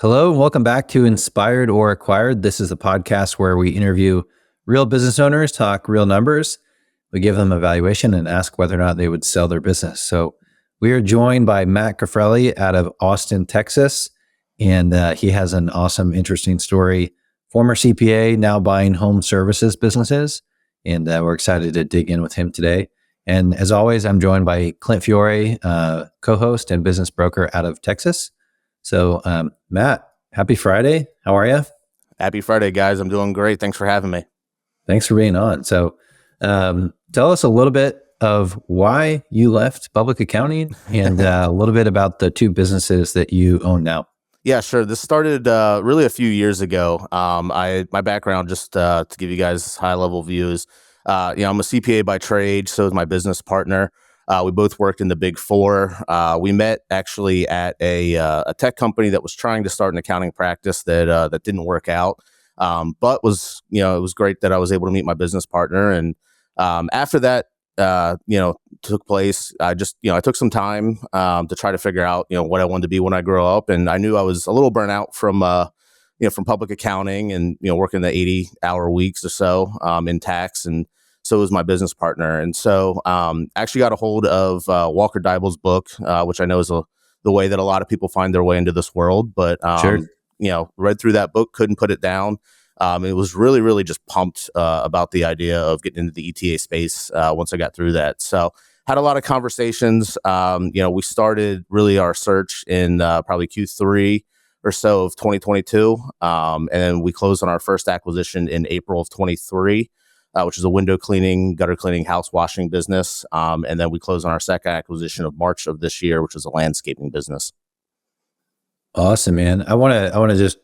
Hello, and welcome back to Inspired or Acquired. This is a podcast where we interview real business owners, talk real numbers. We give them a valuation and ask whether or not they would sell their business. So we are joined by Matt Cafrelli out of Austin, Texas, and he has an awesome, interesting story. Former CPA, now buying home services businesses, and we're excited to dig in with him today. And as always, I'm joined by Clint Fiore, co-host and business broker out of Texas. So, Matt, happy Friday. How are you? Happy Friday, guys. I'm doing great. Thanks for having me. Thanks for being on. So, tell us a little bit of why you left public accounting and a little bit about the two businesses that you own now. Yeah, sure. This started really a few years ago. My background, just to give you guys high level views, I'm a CPA by trade. So is my business partner. We both worked in the Big Four. We met actually at a tech company that was trying to start an accounting practice that didn't work out. But was it was great that I was able to meet my business partner. And after that, took place, I took some time to try to figure out what I wanted to be when I grow up. And I knew I was a little burnt out from public accounting and working the 80-hour weeks or so in tax, and so was my business partner. And so I actually got a hold of Walker Deibel's book, which I know is the way that a lot of people find their way into this world. But, Sure. Read through that book, couldn't put it down. It was really, really just pumped about the idea of getting into the ETA space once I got through that. So had a lot of conversations. We started really our search in probably Q3 or so of 2022. And then we closed on our first acquisition in April of 23. Which is a window cleaning, gutter cleaning, house washing business. And then we closed on our second acquisition of March of this year, which is a landscaping business. Awesome, man. I want to just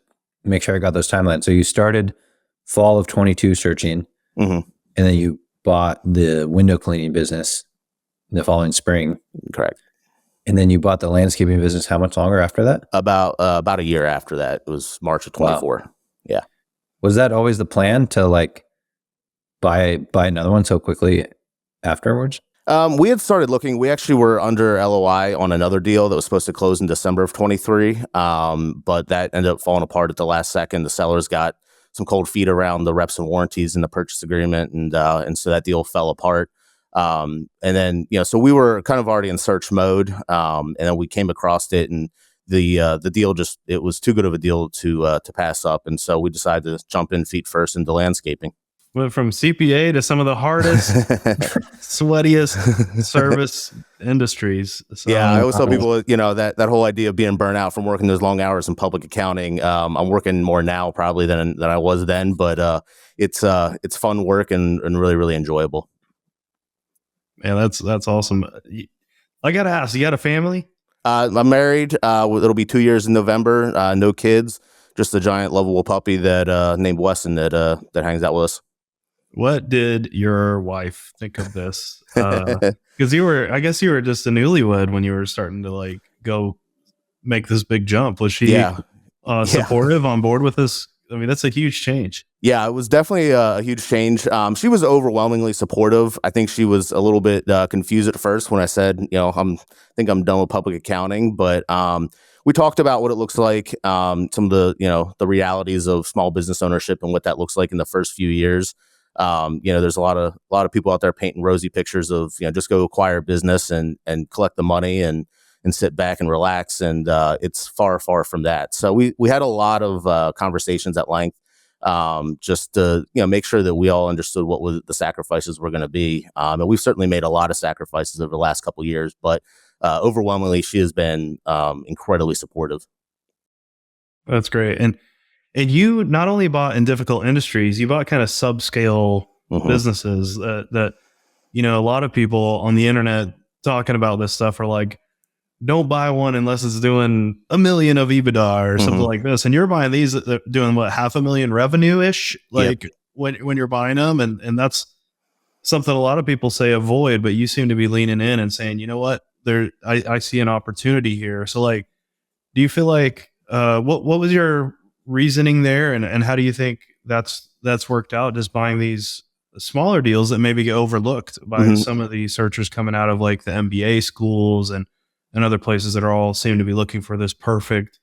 make sure I got those timelines. So you started fall of 22 searching, and then you bought the window cleaning business the following spring. Correct. And then you bought the landscaping business how much longer after that? About a year after that. It was March of 24. Wow. Yeah. Was that always the plan to buy another one so quickly afterwards? We had started looking. We actually were under LOI on another deal that was supposed to close in December of 23. But that ended up falling apart at the last second. The sellers got some cold feet around the reps and warranties in the purchase agreement. And so that deal fell apart. And then, so we were kind of already in search mode. And then we came across it, and the deal it was too good of a deal to pass up. And so we decided to jump in feet first into landscaping. Went from CPA to some of the hardest, sweatiest service industries. So, yeah, I always tell people, that whole idea of being burnt out from working those long hours in public accounting. I'm working more now probably than I was then, but it's fun work and really, really enjoyable. Man, that's awesome. I gotta ask, you got a family? I'm married. It'll be 2 years in November. No kids, just a giant lovable puppy that named Weston that hangs out with us. What did your wife think of this? Because I guess you were just a newlywed when you were starting to go make this big jump. Was she supportive on board with this? I mean, that's a huge change. Yeah, it was definitely a huge change. She was overwhelmingly supportive. I think she was a little bit confused at first when I said, I think I'm done with public accounting, but we talked about what it looks like, some of the realities of small business ownership and what that looks like in the first few years. There's a lot of people out there painting rosy pictures of, just go acquire a business and collect the money and sit back and relax. And it's far, far from that. So we had a lot of conversations at length, just to, make sure that we all understood what the sacrifices were going to be. And we've certainly made a lot of sacrifices over the last couple of years, but overwhelmingly, she has been incredibly supportive. That's great. And you not only bought in difficult industries, you bought kind of subscale businesses that a lot of people on the internet talking about this stuff are like, don't buy one unless it's doing $1 million of EBITDA or something like this. And you're buying these that are doing what, $500,000 revenue ish, when you're buying them. And that's something a lot of people say avoid, but you seem to be leaning in and saying, you know what, I see an opportunity here. So do you feel like, what was your reasoning there, and how do you think that's worked out, just buying these smaller deals that maybe get overlooked by some of the searchers coming out of the MBA schools and other places that are all seem to be looking for this perfect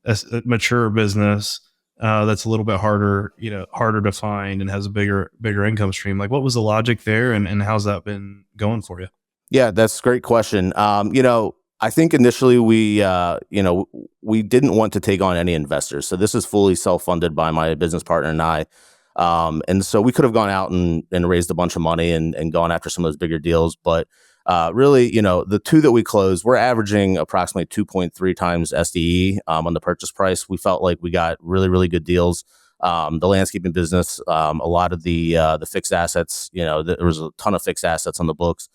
a mature business that's a little bit harder, harder to find and has a bigger income stream? Like, what was the logic there, and how's that been going for you? Yeah, that's a great question. I think initially we didn't want to take on any investors. So this is fully self-funded by my business partner and I. And so we could have gone out and raised a bunch of money and gone after some of those bigger deals. But really, the two that we closed, we're averaging approximately 2.3 times SDE on the purchase price. We felt like we got really, really good deals. The landscaping business, a lot of the fixed assets, there was a ton of fixed assets on the books.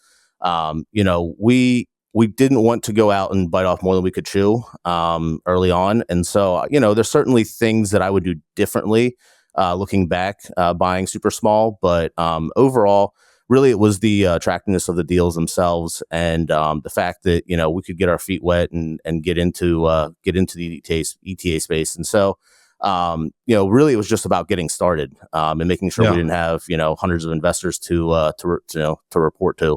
We didn't want to go out and bite off more than we could chew early on. And so, there's certainly things that I would do differently looking back, buying super small. But overall, really, it was the attractiveness of the deals themselves and the fact that, we could get our feet wet and get into the ETA space. And so, really, it was just about getting started and making sure we didn't have, hundreds of investors to report to.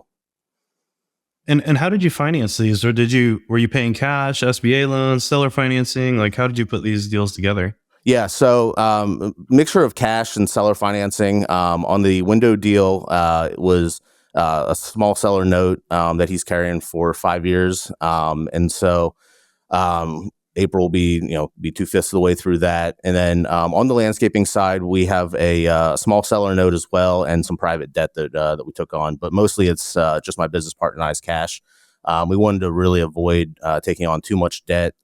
And how did you finance these? Or were you paying cash, SBA loans, seller financing? Like, how did you put these deals together? Yeah, so mixture of cash and seller financing. On the window deal, it was a small seller note that he's carrying for 5 years, and so April will be 2/5 of the way through that. And then on the landscaping side, we have a small seller note as well and some private debt that we took on. But mostly it's just my business partner and I's cash. We wanted to really avoid taking on too much debt,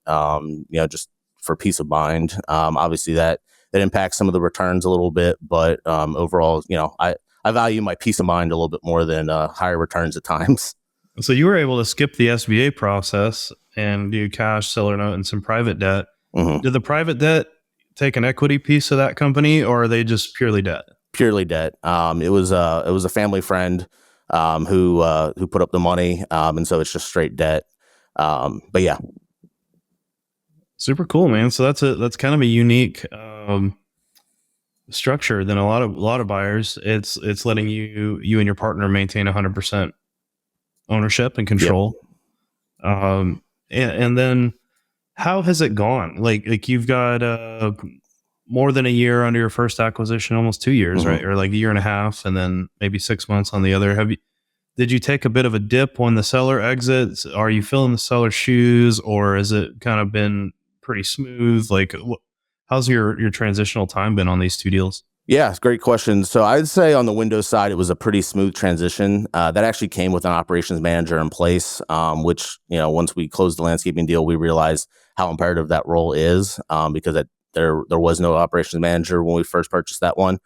just for peace of mind. Obviously that impacts some of the returns a little bit, but overall, I value my peace of mind a little bit more than higher returns at times. So you were able to skip the SBA process and do cash, seller note, and some private debt. Mm-hmm. Did the private debt take an equity piece of that company, or are they just purely debt? Purely debt. It was a family friend who put up the money, and so it's just straight debt. But yeah, super cool, man. So that's kind of a unique structure than a lot of buyers. It's letting you and your partner maintain 100% ownership and control. Yep. And then how has it gone? Like you've got more than a year under your first acquisition, almost 2 years, mm-hmm. right? Or like a year and a half, and then maybe 6 months on the other. Did you take a bit of a dip when the seller exits? Are you filling the seller's shoes, or has it kind of been pretty smooth? Like, how's your transitional time been on these two deals? Yeah, great question. So I'd say on the Windows side, it was a pretty smooth transition. That actually came with an operations manager in place, which, once we closed the landscaping deal, we realized how imperative that role is because there was no operations manager when we first purchased that one.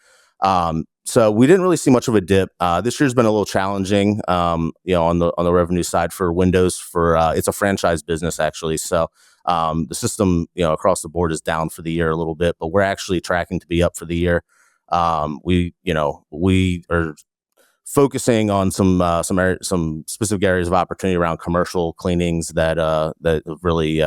So we didn't really see much of a dip. This year's been a little challenging, on the revenue side for Windows. It's a franchise business actually, so the system across the board is down for the year a little bit, but we're actually tracking to be up for the year. We are focusing on some specific areas of opportunity around commercial cleanings that really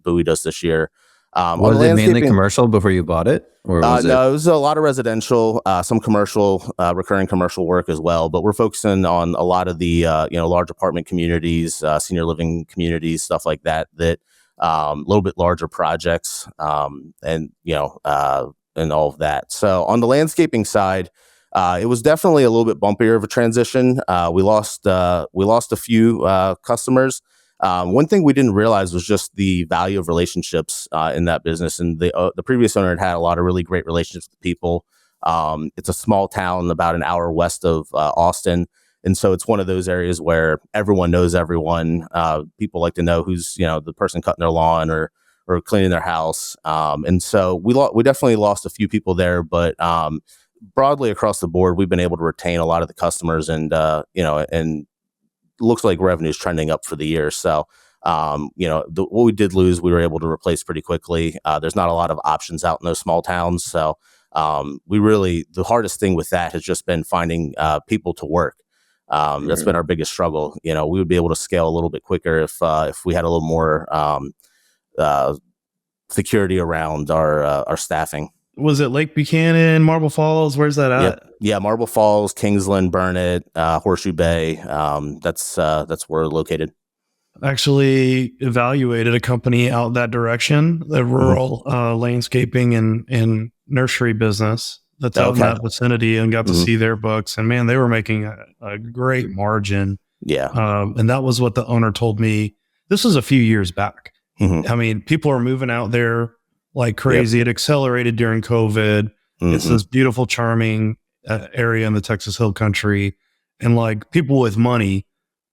buoyed us this year. Was it mainly commercial before you bought it, or was it? No, it was a lot of residential, some commercial, recurring commercial work as well. But we're focusing on a lot of the large apartment communities, senior living communities, stuff like that. That a little bit larger projects, and all of that. So on the landscaping side, it was definitely a little bit bumpier of a transition. We lost a few customers. One thing we didn't realize was just the value of relationships in that business. And the previous owner had a lot of really great relationships with people. It's a small town about an hour west of Austin. And so it's one of those areas where everyone knows everyone. People like to know who's, the person cutting their lawn or cleaning their house. And so we definitely lost a few people there, but broadly across the board, we've been able to retain a lot of the customers and looks like revenue is trending up for the year. So, what we did lose, we were able to replace pretty quickly. There's not a lot of options out in those small towns. So, the hardest thing with that has just been finding people to work. That's been our biggest struggle. We would be able to scale a little bit quicker if we had a little more security around our staffing. Was it Lake Buchanan, Marble Falls? Where's that at? Yep. Yeah, Marble Falls, Kingsland, Burnett, Horseshoe Bay. That's where we're located. actually evaluated a company out that direction, the rural landscaping and nursery business that's out in that vicinity, and got to see their books. And man, they were making a great margin. Yeah. And that was what the owner told me. This was a few years back. I mean, people are moving out there like crazy. It accelerated during COVID. It's this beautiful, charming area in the Texas Hill Country. And like people with money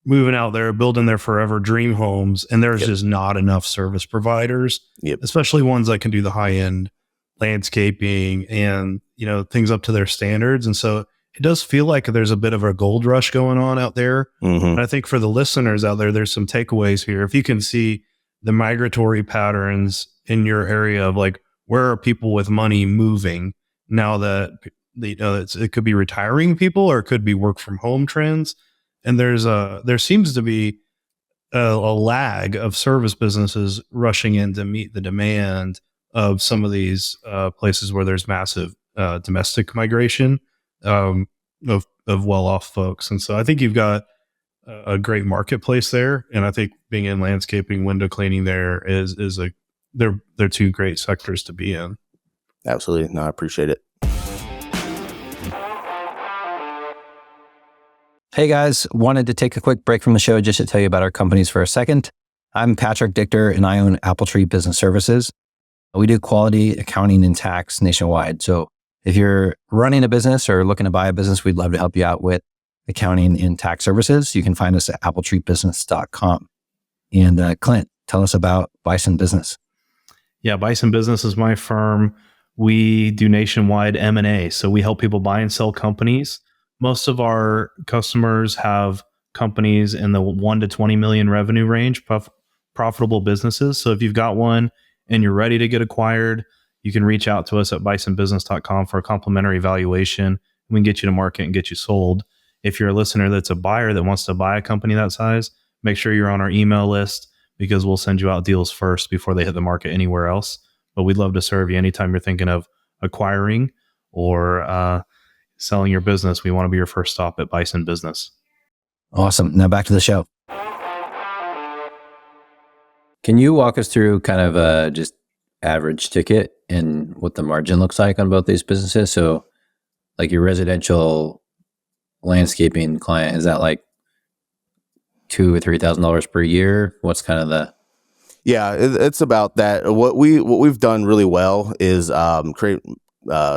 moving out there, building their forever dream homes. And there's just not enough service providers, especially ones that can do the high end landscaping and, you know, things up to their standards. And so it does feel like there's a bit of a gold rush going on out there. And I think for the listeners out there, there's some takeaways here. If you can see the migratory patterns in your area of like, where are people with money moving now that, you know, it could be retiring people or it could be work from home trends. And there seems to be a lag of service businesses rushing in to meet the demand of some of these places where there's massive domestic migration of well-off folks. And so I think you've got a great marketplace there. And I think being in landscaping, window cleaning there they're two great sectors to be in. Absolutely. No, I appreciate it. Hey guys, wanted to take a quick break from the show just to tell you about our companies for a second. I'm Patrick Dichter and I own Apple Tree Business Services. We do quality accounting and tax nationwide. So if you're running a business or looking to buy a business, we'd love to help you out with accounting and tax services. You can find us at appletreebusiness.com. And Clint, tell us about Bison Business. Yeah, Bison Business is my firm. We do nationwide M&A. So we help people buy and sell companies. Most of our customers have companies in the 1 to 20 million revenue range, profitable businesses. So if you've got one and you're ready to get acquired, you can reach out to us at bisonbusiness.com for a complimentary evaluation. We can get you to market and get you sold. If you're a listener that's a buyer that wants to buy a company that size, make sure you're on our email list because we'll send you out deals first before they hit the market anywhere else. But we'd love to serve you anytime you're thinking of acquiring or selling your business. We want to be your first stop at Bison Business. Awesome. Now back to the show. Can you walk us through kind of just average ticket and what the margin looks like on both these businesses? So like your residential landscaping client, is that like $2,000 or $3,000 per year? What's kind of the... Yeah, it's about that. What we've done really well is create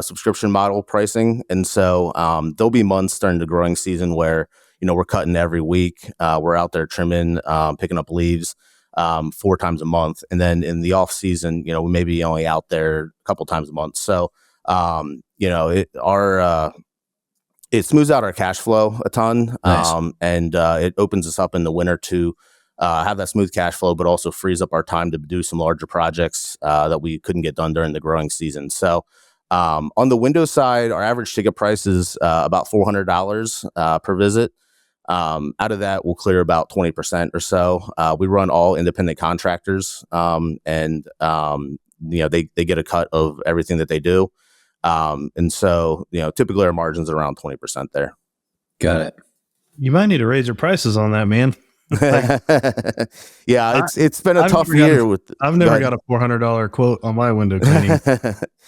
subscription model pricing. And so there'll be months during the growing season where, you know, we're cutting every week. We're out there trimming, picking up leaves 4 times a month. And then in the off season, you know, we may be only out there a couple times a month. So, you know, it smooths out our cash flow a ton. Nice. And it opens us up in the winter to have that smooth cash flow, but also frees up our time to do some larger projects that we couldn't get done during the growing season. So, on the window side, our average ticket price is about $400 per visit. Out of that, we'll clear about 20% or so. We run all independent contractors, and you know, they get a cut of everything that they do. And so, you know, typically our margins are around 20% there. Got it. You might need to raise your prices on that, man. Yeah, it's been a tough year. I've never got a $400 quote on my window cleaning.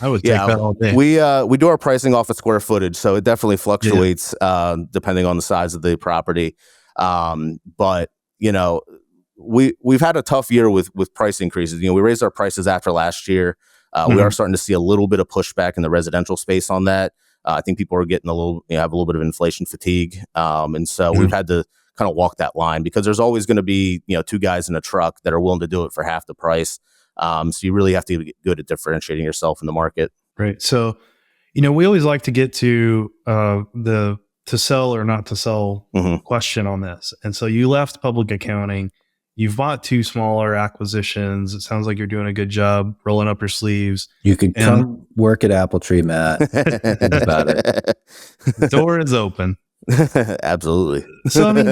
I would take that all day. We do our pricing off of square footage, so it definitely fluctuates depending on the size of the property. But you know, we've had a tough year with price increases. You know, we raised our prices after last year. We are starting to see a little bit of pushback in the residential space on that. I think people are getting have a little bit of inflation fatigue, and so we've had to kind of walk that line because there's always going to be, you know, 2 guys in a truck that are willing to do it for half the price. So you really have to get good at differentiating yourself in the market. Right. So, you know, we always like to get to the to sell or not to sell question on this. And so you left public accounting. You've bought 2 smaller acquisitions. It sounds like you're doing a good job rolling up your sleeves. You could come work at Apple Tree, Matt. Think about it. The door is open. Absolutely. So I mean,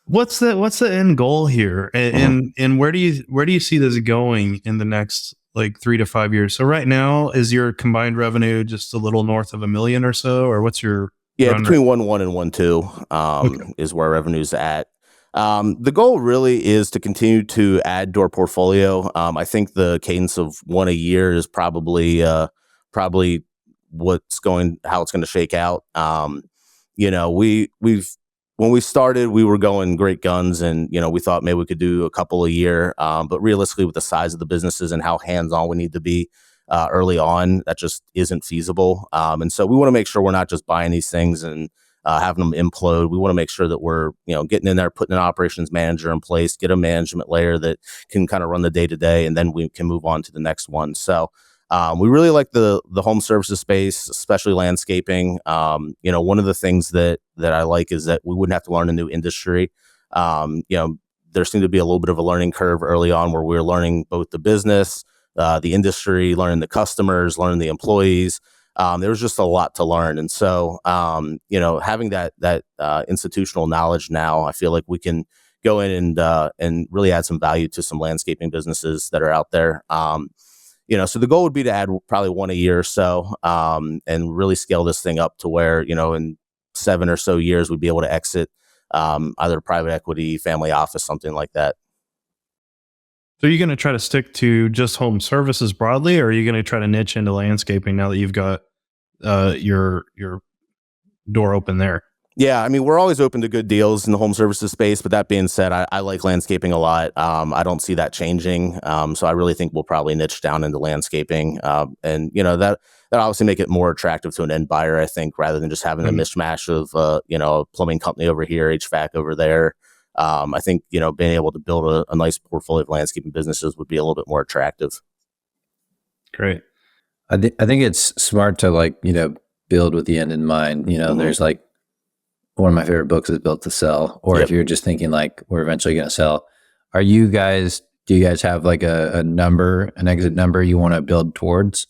what's the end goal here, and where do you see this going in the next like 3 to 5 years? So right now, is your combined revenue just a little north of $1 million or so, or what's your between 1.1 and 1.2 is where revenue's at. The goal really is to continue to add to our portfolio. I think the cadence of one a year is probably how it's going to shake out. We've when we started, we were going great guns, and we thought maybe we could do a couple a year. But realistically, with the size of the businesses and how hands-on we need to be early on, that just isn't feasible. And so we want to make sure we're not just buying these things and having them implode. We want to make sure that we're, getting in there, putting an operations manager in place, get a management layer that can kind of run the day to day, and then we can move on to the next one. So we really like the home services space, especially landscaping. One of the things that I like is that we wouldn't have to learn a new industry. There seemed to be a little bit of a learning curve early on where we were learning both the business, the industry, learning the customers, learning the employees. There was just a lot to learn. And so, having that institutional knowledge now, I feel like we can go in and really add some value to some landscaping businesses that are out there. So the goal would be to add probably one a year or so, and really scale this thing up to where, in 7 or so years, we'd be able to exit either private equity, family office, something like that. So are you going to try to stick to just home services broadly, or are you going to try to niche into landscaping now that you've got your door open there? Yeah, I mean, we're always open to good deals in the home services space. But that being said, I like landscaping a lot. I don't see that changing. So I really think we'll probably niche down into landscaping. And that obviously make it more attractive to an end buyer, I think, rather than just having a mishmash of a plumbing company over here, HVAC over there. I think, being able to build a nice portfolio of landscaping businesses would be a little bit more attractive. Great. I think it's smart to build with the end in mind. There's one of my favorite books is Built to Sell. Or if you're just thinking we're eventually going to sell, do you guys have a number, an exit number you want to build towards?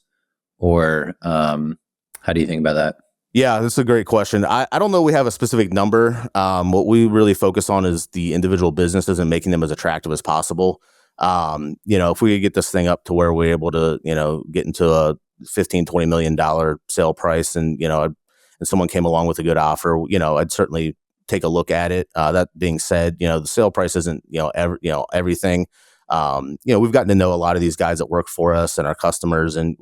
Or how do you think about that? Yeah, this is a great question. I don't know we have a specific number. What we really focus on is the individual businesses and making them as attractive as possible. If we could get this thing up to where we're able to, get into a $15-20 million sale price, and someone came along with a good offer, I'd certainly take a look at it. That being said, the sale price isn't, everything. We've gotten to know a lot of these guys that work for us and our customers, and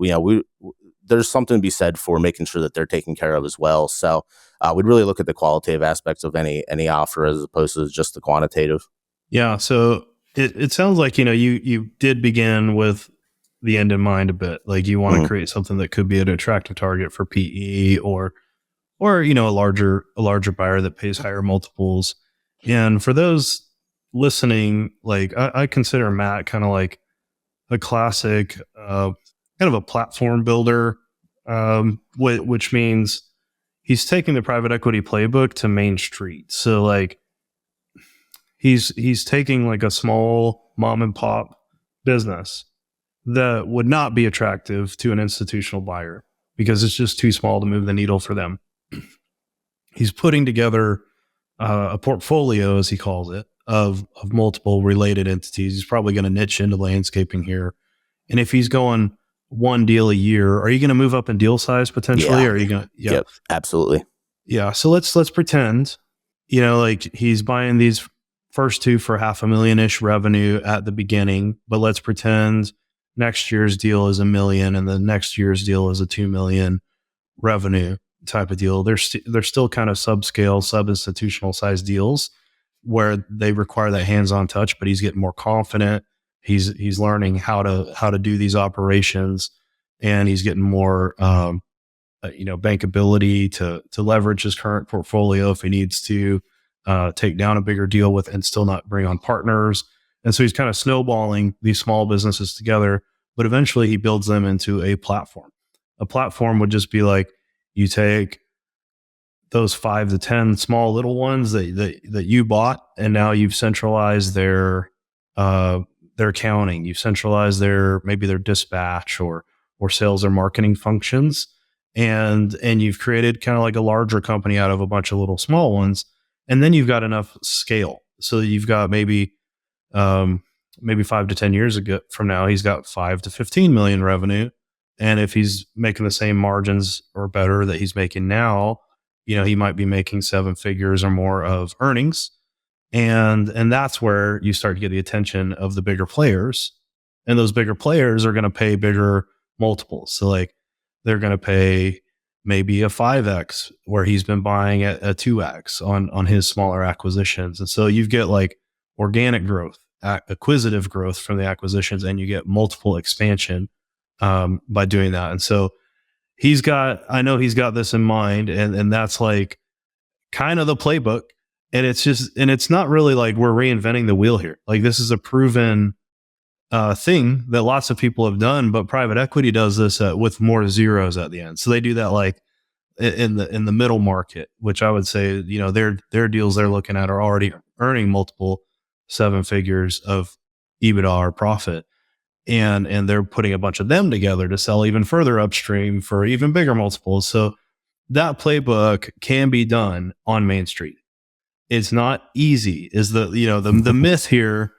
there's something to be said for making sure that they're taken care of as well. So we'd really look at the qualitative aspects of any offer as opposed to just the quantitative. Yeah. So it sounds like, you did begin with the end in mind a bit. Like you want to create something that could be an attractive target for PE or a larger buyer that pays higher multiples. And for those listening, I consider Matt kind of like a classic, kind of a platform builder, which means he's taking the private equity playbook to Main Street. So he's taking a small mom and pop business that would not be attractive to an institutional buyer because it's just too small to move the needle for them. He's putting together a portfolio, as he calls it, of multiple related entities. He's probably going to niche into landscaping here. And if he's going one deal a year, are you going to move up in deal size potentially? Yeah. Or are you going to? Yeah. Yep, absolutely. Yeah. So let's pretend, he's buying these first two for $500,000-ish revenue at the beginning, but let's pretend next year's deal is $1 million and the next year's deal is a $2 million revenue type of deal. They're still kind of subscale, sub-institutional size deals where they require that hands-on touch, but he's getting more confident. He's learning how to do these operations, and he's getting more bankability to leverage his current portfolio if he needs to take down a bigger deal with and still not bring on partners. And so he's kind of snowballing these small businesses together, but eventually he builds them into a platform. A platform would just be like, you take those 5 to 10 small little ones that you bought, and now you've centralized their accounting, you've centralized maybe their dispatch or sales or marketing functions, and you've created kind of like a larger company out of a bunch of little small ones, and then you've got enough scale so that you've got maybe 5 to 10 years ago from now, he's got 5 to 15 million revenue. And if he's making the same margins or better that he's making now, he might be making 7 figures or more of earnings. And that's where you start to get the attention of the bigger players. And those bigger players are going to pay bigger multiples. So like they're going to pay maybe a 5x where he's been buying at a 2x on his smaller acquisitions. And so you get like organic growth, acquisitive growth from the acquisitions, and you get multiple expansion by doing that. And so I know he's got this in mind, and that's like kind of the playbook. And it's not really like we're reinventing the wheel here. Like this is a proven thing that lots of people have done, but private equity does this with more zeros at the end. So they do that like in the middle market, which I would say, their deals they're looking at are already earning multiple 7 figures of EBITDA or profit. And they're putting a bunch of them together to sell even further upstream for even bigger multiples. So that playbook can be done on Main Street. It's not easy is the myth here.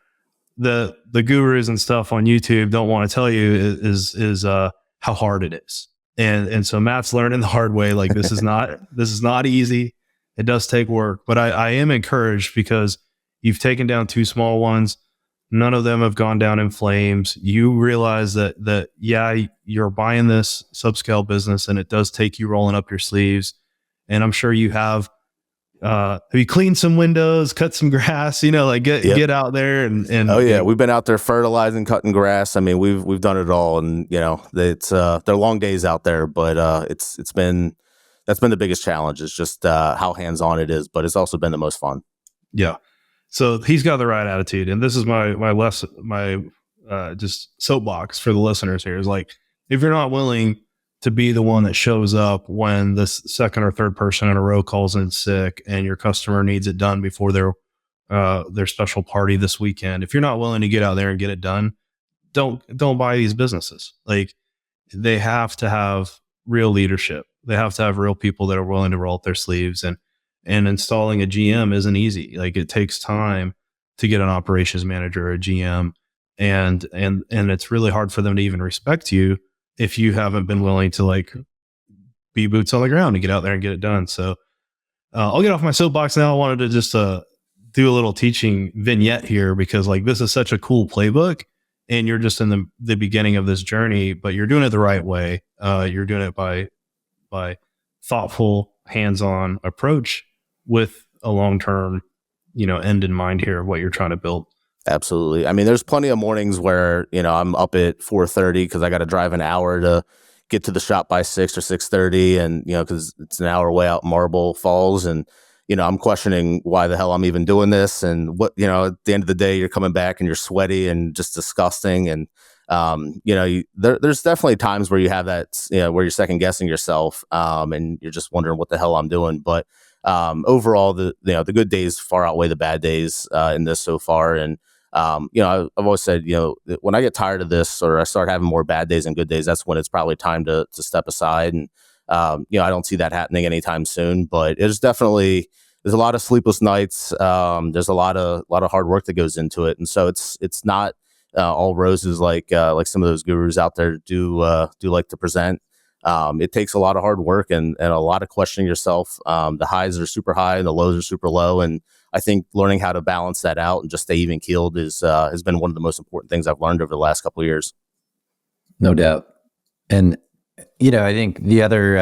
The gurus and stuff on YouTube don't want to tell you is how hard it is. And so Matt's learning the hard way. Like this is not easy. It does take work, but I am encouraged because you've taken down 2 small ones. None of them have gone down in flames. You realize that you're buying this subscale business and it does take you rolling up your sleeves. And I'm sure you have you cleaned some windows, cut some grass, get out there and oh yeah, we've been out there fertilizing, cutting grass. I mean, we've done it all, and it's they're long days out there, but that's been the biggest challenge. Is just how hands-on it is, but it's also been the most fun. Yeah. So he's got the right attitude, and this is my just soapbox for the listeners here is like, if you're not willing to be the one that shows up when the second or third person in a row calls in sick and your customer needs it done before their special party this weekend, if you're not willing to get out there and get it done, don't buy these businesses. Like they have to have real leadership. They have to have real people that are willing to roll up their sleeves, and installing a GM isn't easy. Like it takes time to get an operations manager or a GM, and it's really hard for them to even respect you if you haven't been willing to like be boots on the ground and get out there and get it done. So I'll get off my soapbox now. I wanted to just do a little teaching vignette here because like this is such a cool playbook, and you're just in the beginning of this journey, but you're doing it the right way. You're doing it by thoughtful, hands-on approach with a long-term, end in mind here of what you're trying to build. Absolutely. I mean, there's plenty of mornings where, I'm up at 4:30 because I got to drive an hour to get to the shop by 6 or 6:30. And, because it's an hour away out in Marble Falls. And, I'm questioning why the hell I'm even doing this. And what, at the end of the day, you're coming back and you're sweaty and just disgusting. And, there's definitely times where you have that, where you're second guessing yourself and you're just wondering what the hell I'm doing. But overall, the good days far outweigh the bad days in this so far. And, I've always said, when I get tired of this or I start having more bad days and good days, that's when it's probably time to step aside. And, I don't see that happening anytime soon, but there's a lot of sleepless nights. There's a lot of hard work that goes into it. And so it's not all roses like some of those gurus out there do like to present. It takes a lot of hard work and a lot of questioning yourself. The highs are super high and the lows are super low. And I think learning how to balance that out and just stay even keeled has been one of the most important things I've learned over the last couple of years. No doubt. And, I think the other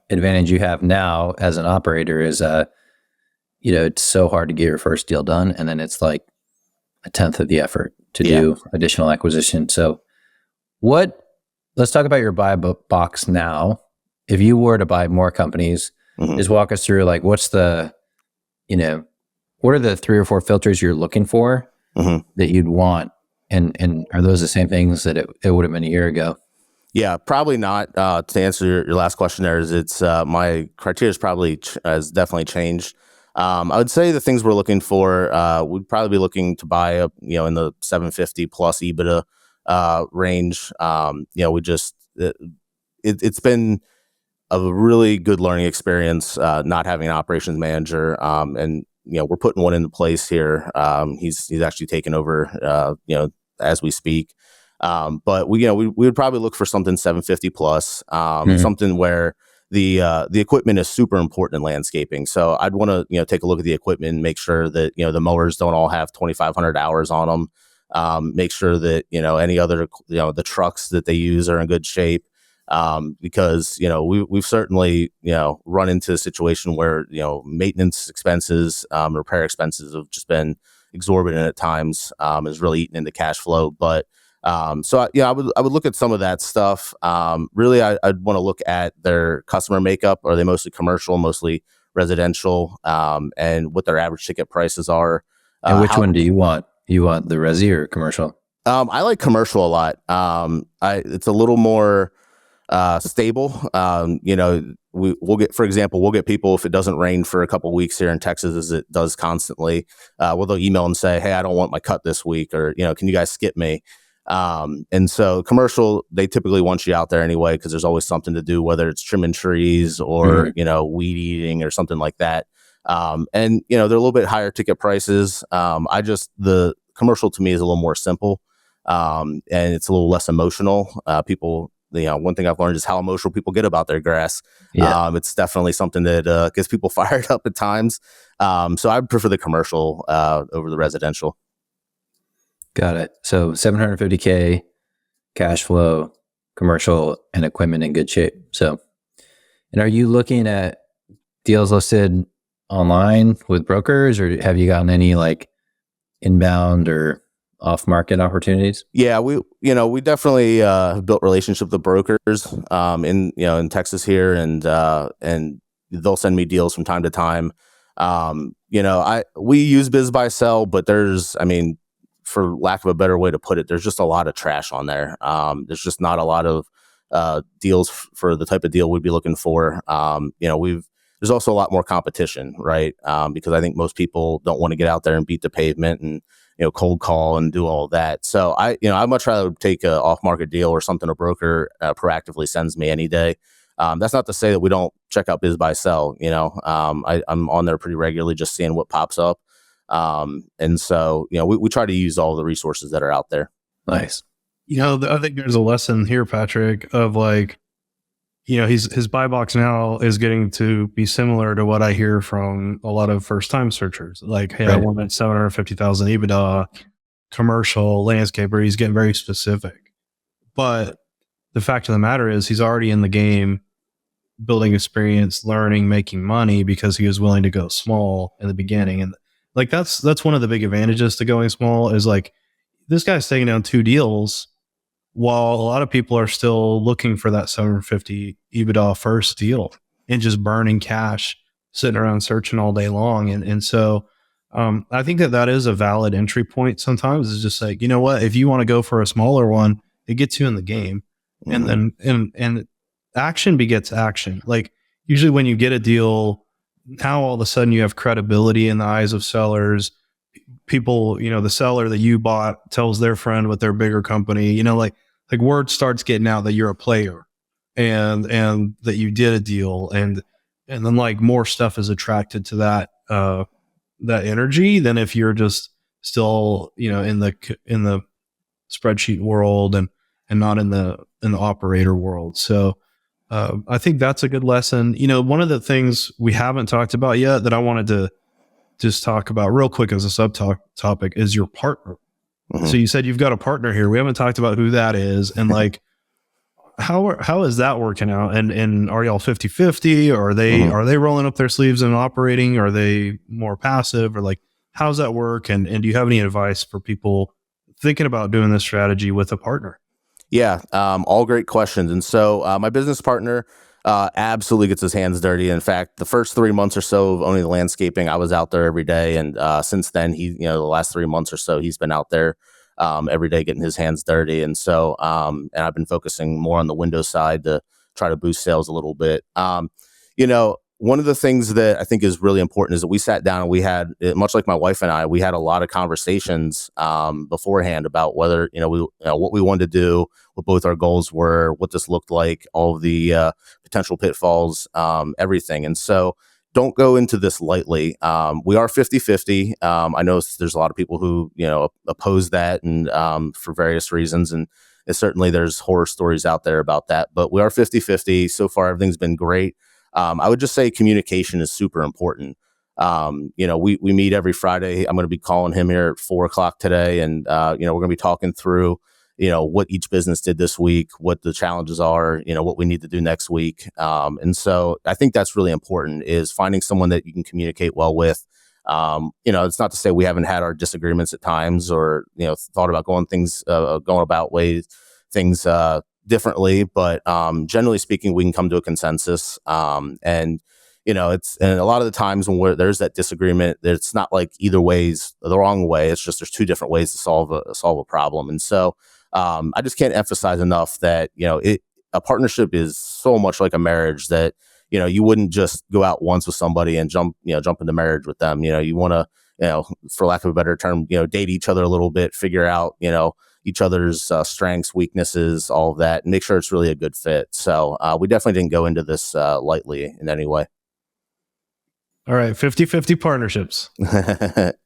advantage you have now as an operator is, it's so hard to get your first deal done. And then it's like a tenth of the effort to do additional acquisition. So let's talk about your buy box now. If you were to buy more companies, just walk us through like, what's the, what are the 3 or 4 filters you're looking for that you'd want? And are those the same things that it would have been a year ago? Yeah, probably not. To answer your last question there is it's my criteria has definitely changed. I would say the things we're looking for, we'd probably be looking to buy up, in the 750 plus EBITDA range. It's been a really good learning experience, not having an operations manager. And, we're putting one into place here. He's actually taken over, as we speak. But we would probably look for something 750 plus, something where the equipment is super important in landscaping. So I'd want to take a look at the equipment and make sure that the mowers don't all have 2,500 hours on them. Make sure that any other the trucks that they use are in good shape. Because we've certainly run into a situation where maintenance expenses, repair expenses have just been exorbitant at times. Is really eating into cash flow. But I would look at some of that stuff. Really, I'd want to look at their customer makeup. Are they mostly commercial, mostly residential, and what their average ticket prices are. And which one do you want? You want the resi or commercial? I like commercial a lot. It's a little more stable. We'll get people, if it doesn't rain for a couple of weeks here in Texas, as it does constantly, they'll email and say, hey, I don't want my cut this week, or can you guys skip me? And so commercial, they typically want you out there anyway, because there's always something to do, whether it's trimming trees or weed eating or something like that. And they're a little bit higher ticket prices. The commercial to me is a little more simple, and it's a little less emotional. People, one thing I've learned is how emotional people get about their grass. Yeah. It's definitely something that gets people fired up at times. So I prefer the commercial over the residential. Got it. So $750K cash flow, commercial, and equipment in good shape. So, and are you looking at deals listed online with brokers, or have you gotten any like inbound or off-market opportunities? Yeah, we definitely have built relationships with brokers in Texas here, and they'll send me deals from time to time. We use Biz Buy Sell, but for lack of a better way to put it, there's just a lot of trash on there. There's just not a lot of deals for the type of deal we'd be looking for. There's also a lot more competition, right? Because I think most people don't want to get out there and beat the pavement and cold call and do all of that. So I'd much rather take an off-market deal or something a broker proactively sends me any day. That's not to say that we don't check out Biz Buy Sell. I'm on there pretty regularly, just seeing what pops up. And so, we try to use all the resources that are out there. Nice. I think there's a lesson here, Patrick, of like, his buy box now is getting to be similar to what I hear from a lot of first time searchers. Like, hey, right. I want that 750,000 EBITDA commercial landscaper. He's getting very specific, but the fact of the matter is he's already in the game, building experience, learning, making money, because he was willing to go small in the beginning. And like, that's one of the big advantages to going small, is like, this guy's taking down 2 deals while a lot of people are still looking for that 750 EBITDA first deal and just burning cash, sitting around searching all day long. And so I think that is a valid entry point sometimes. It's just like, what, if you want to go for a smaller one, it gets you in the game. Mm-hmm. And then and action begets action. Like, usually when you get a deal, now all of a sudden you have credibility in the eyes of sellers. People, the seller that you bought tells their friend with their bigger company, like word starts getting out that you're a player and that you did a deal, and then like more stuff is attracted to that energy than if you're just still in the spreadsheet world and not in the operator world. So I think that's a good lesson. One of the things we haven't talked about yet that I wanted to just talk about real quick as a subtopic is your partner. Mm-hmm. So you said you've got a partner here. We haven't talked about who that is, and like how is that working out? And are y'all 50-50, or are they rolling up their sleeves and operating? Or are they more passive, or like, how's that work? And do you have any advice for people thinking about doing this strategy with a partner? Yeah, all great questions. And so my business partner absolutely gets his hands dirty. In fact, the first 3 months or so of owning the landscaping, I was out there every day. And since then, the last 3 months or so, he's been out there every day getting his hands dirty. And so, and I've been focusing more on the window side to try to boost sales a little bit. One of the things that I think is really important is that we sat down and we had, much like my wife and I, we had a lot of conversations beforehand about whether, what we wanted to do, what both our goals were, what this looked like, all of the potential pitfalls, everything. And so don't go into this lightly. We are 50-50. I know there's a lot of people who, oppose that and for various reasons. And And certainly there's horror stories out there about that, but we are 50-50. So far, everything's been great. I would just say communication is super important. We meet every Friday. I'm going to be calling him here at 4:00 today. And, we're going to be talking through, what each business did this week, what the challenges are, what we need to do next week. And so I think that's really important, is finding someone that you can communicate well with. It's not to say we haven't had our disagreements at times, or, thought about going about things differently, but generally speaking, we can come to a consensus. And a lot of the times when there's that disagreement, it's not like either way's the wrong way. It's just there's two different ways to solve a problem. And so I just can't emphasize enough that a partnership is so much like a marriage that you wouldn't just go out once with somebody and jump into marriage with them. You want to, for lack of a better term, date each other a little bit, figure out each other's strengths, weaknesses, all of that, and make sure it's really a good fit. So we definitely didn't go into this lightly in any way. All right, 50-50 partnerships.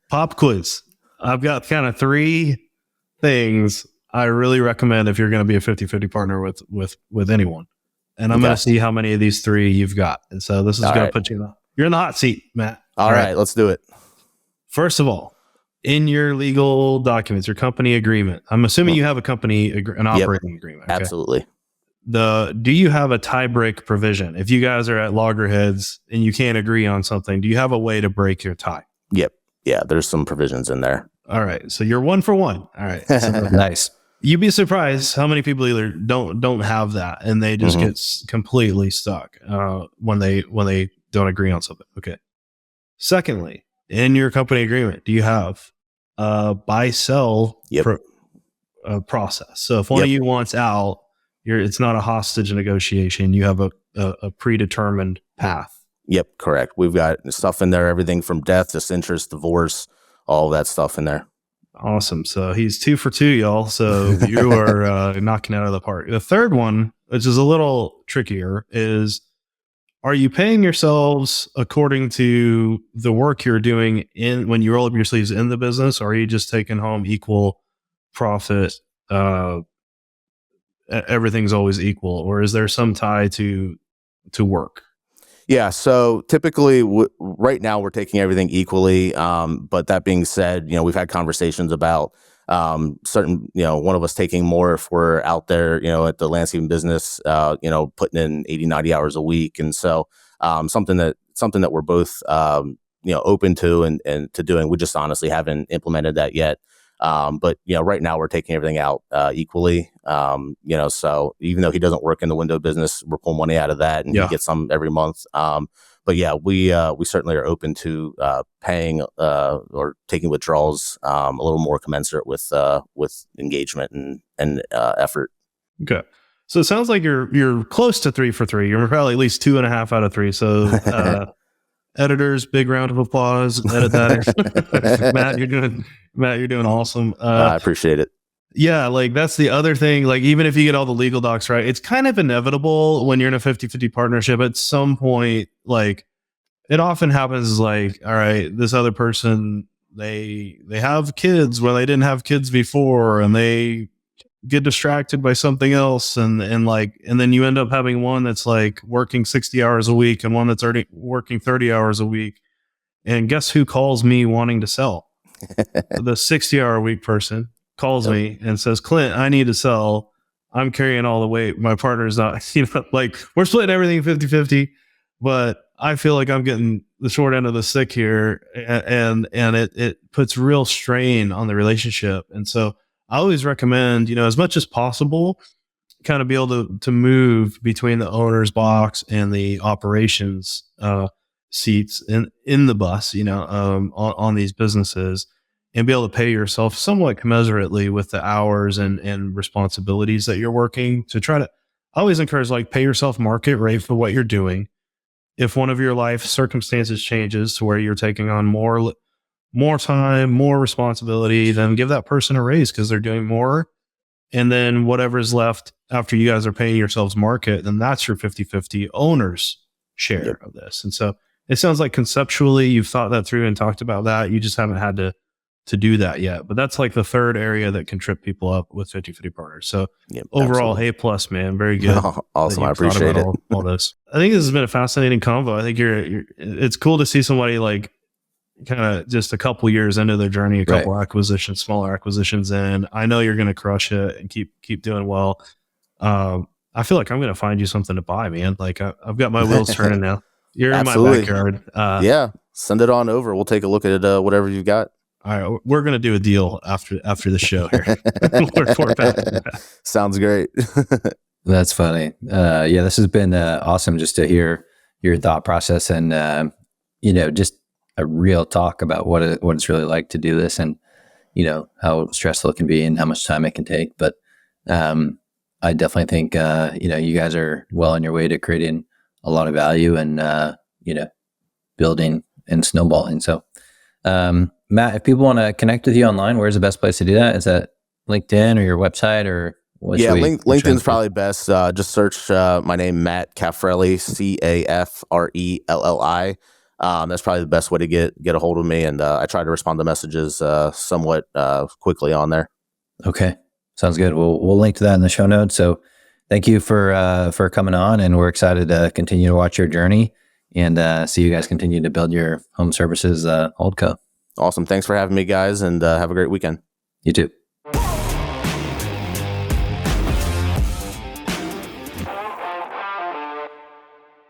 Pop quiz. I've got kind of 3 things I really recommend if you're going to be a 50-50 partner with anyone. And I'm going to see how many of these 3 you've got. And so this is going to put you're in the hot seat, Matt. All right, let's do it. First of all, in your legal documents, your company agreement, I'm assuming you have a company, an operating agreement. Okay? Absolutely. Do you have a tie break provision? If you guys are at loggerheads and you can't agree on something, do you have a way to break your tie? Yep. Yeah, there's some provisions in there. All right. So you're 1 for 1. All right. So Nice. You'd be surprised how many people either don't have that, and they just get completely stuck when they don't agree on something. Okay. Secondly, in your company agreement, do you have a buy-sell process? So if one of you wants out, it's not a hostage negotiation. You have a predetermined path. Yep, correct. We've got stuff in there, everything from death, disinterest, divorce, all that stuff in there. Awesome. So he's 2 for 2, y'all. So you are knocking it out of the park. The third one, which is a little trickier, is, are you paying yourselves according to the work you're doing when you roll up your sleeves in the business, or are you just taking home equal profit? Everything's always equal, or is there some tie to work? Yeah. So typically right now we're taking everything equally. But that being said, we've had conversations about certain, one of us taking more if we're out there, at the landscaping business, putting in 80, 90 hours a week. And so something that we're both, open to and to doing. We just honestly haven't implemented that yet. But right now we're taking everything out equally. So even though he doesn't work in the window business, we're pulling money out of that, and he gets some every month. But yeah, we certainly are open to paying or taking withdrawals a little more commensurate with engagement and effort. Okay. So it sounds like you're close to 3 for 3. You're probably at least 2.5 out of 3. So editors, big round of applause. Edit that. Matt, you're doing awesome. I appreciate it. Yeah, like that's the other thing. Like even if you get all the legal docs right, it's kind of inevitable when you're in a 50-50 partnership at some point. Like it often happens, like, all right, this other person, they have kids where they didn't have kids before, and they get distracted by something else, and then you end up having one that's like working 60 hours a week and one that's already working 30 hours a week. And guess who calls me wanting to sell? The 60-hour a week person calls me and says, Clint, I need to sell. I'm carrying all the weight. My partner's not, like we're splitting everything 50-50, but I feel like I'm getting the short end of the stick here, and it puts real strain on the relationship. And so I always recommend, as much as possible, kind of be able to move between the owner's box and the operations seats in the bus, on these businesses, and be able to pay yourself somewhat commensurately with the hours and responsibilities that you're working, to try to always encourage, like, pay yourself market rate for what you're doing. If one of your life circumstances changes to where you're taking on more time, more responsibility, then give that person a raise because they're doing more. And then whatever's left after you guys are paying yourselves market, then that's your 50-50 owner's share of this. And so it sounds like conceptually you've thought that through and talked about that. You just haven't had to to do that yet. But that's like the third area that can trip people up with 50/50 partners. So overall, absolutely. A+, man, very good. Awesome. I appreciate it. All this. I think this has been a fascinating convo. I think it's cool to see somebody like kind of just a couple years into their journey, a couple acquisitions, smaller acquisitions, and I know you're going to crush it and keep doing well. I feel like I'm going to find you something to buy, man. Like I've got my wheels turning now. You're in my backyard. Yeah, send it on over. We'll take a look at whatever you've got. All right, we're going to do a deal after the show here. we're back. Sounds great. That's funny. Yeah, this has been awesome just to hear your thought process and just a real talk about what it's really like to do this, and how stressful it can be and how much time it can take. But I definitely think you guys are well on your way to creating a lot of value and building and snowballing. So Matt, if people want to connect with you online, where's the best place to do that? Is that LinkedIn or your website, or what? Yeah, LinkedIn's probably best. Just search my name, Matt Cafrelli, Cafrelli. That's probably the best way to get a hold of me, and I try to respond to messages somewhat quickly on there. Okay, sounds good. We'll link to that in the show notes. So thank you for coming on, and we're excited to continue to watch your journey and see you guys continue to build your home services HoldCo. Awesome. Thanks for having me, guys, and have a great weekend. You too.